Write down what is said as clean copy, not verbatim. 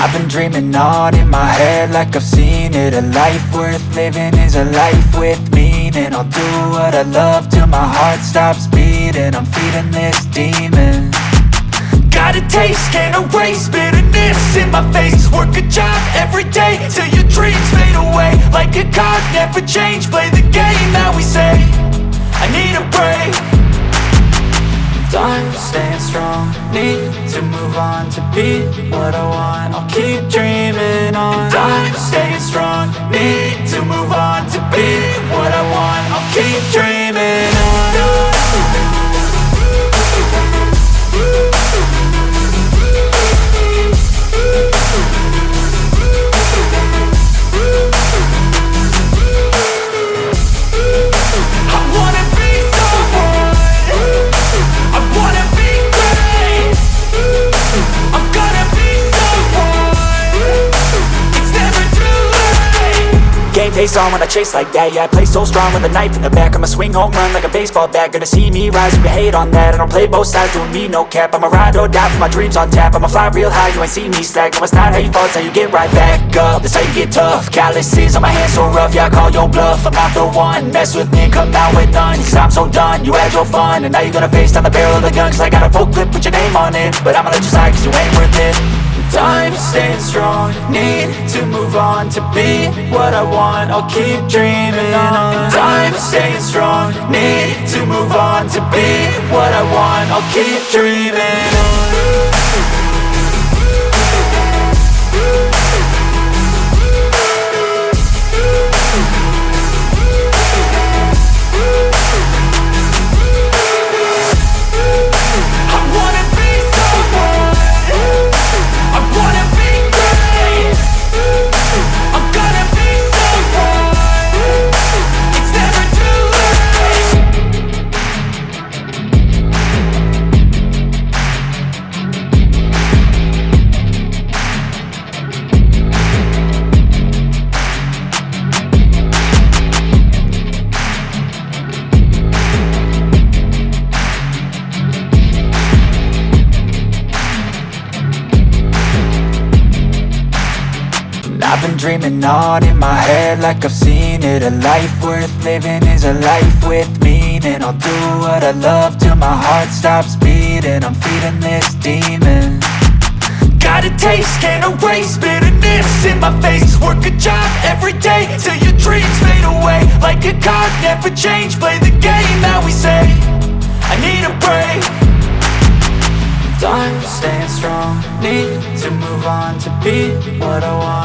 I've been dreaming on in my head like I've seen it. A life worth living is a life with meaning. I'll do what I love till my heart stops beating. I'm feeding this demon. Got a taste, can't erase bitterness in my face. Work a job every day till your dreams fade away. Like a card, never change, play the game that we say. I need a break. Time staying strong, need to move on to be what I want. I'll keep dreaming on. Time staying strong, need to move on to be what I want. I'll keep dreaming on. Face on when I chase like that. Yeah, I play so strong with a knife in the back. I'ma swing home run like a baseball bat. Gonna see me rise, you can hate on that. I don't play both sides, doing me no cap. I'ma ride or die for my dreams on tap. I'ma fly real high, you ain't see me slack. No, it's not how you fall, it's how you get right back up. That's how you get tough. Calluses on my hands so rough, yeah, I call your bluff. I'm not the one, mess with me and come out with none. Cause I'm so done, you had your fun. And now you're gonna face down the barrel of the gun. Cause I got a full clip with your name on it. But I'ma let you slide cause you ain't worth it. Time staying strong, need to move on to be what I want. I'll keep dreaming on. Time staying strong, need to move on to be what I want. I'll keep dreaming on. I've been dreaming on in my head like I've seen it. A life worth living is a life with meaning. I'll do what I love till my heart stops beating. I'm feeding this demon. Got a taste, can't erase bitterness in my face. Work a job every day till your dreams fade away. Like a card, never change, play the game that we say. I need a break. Time staying strong, need to move on to be what I want.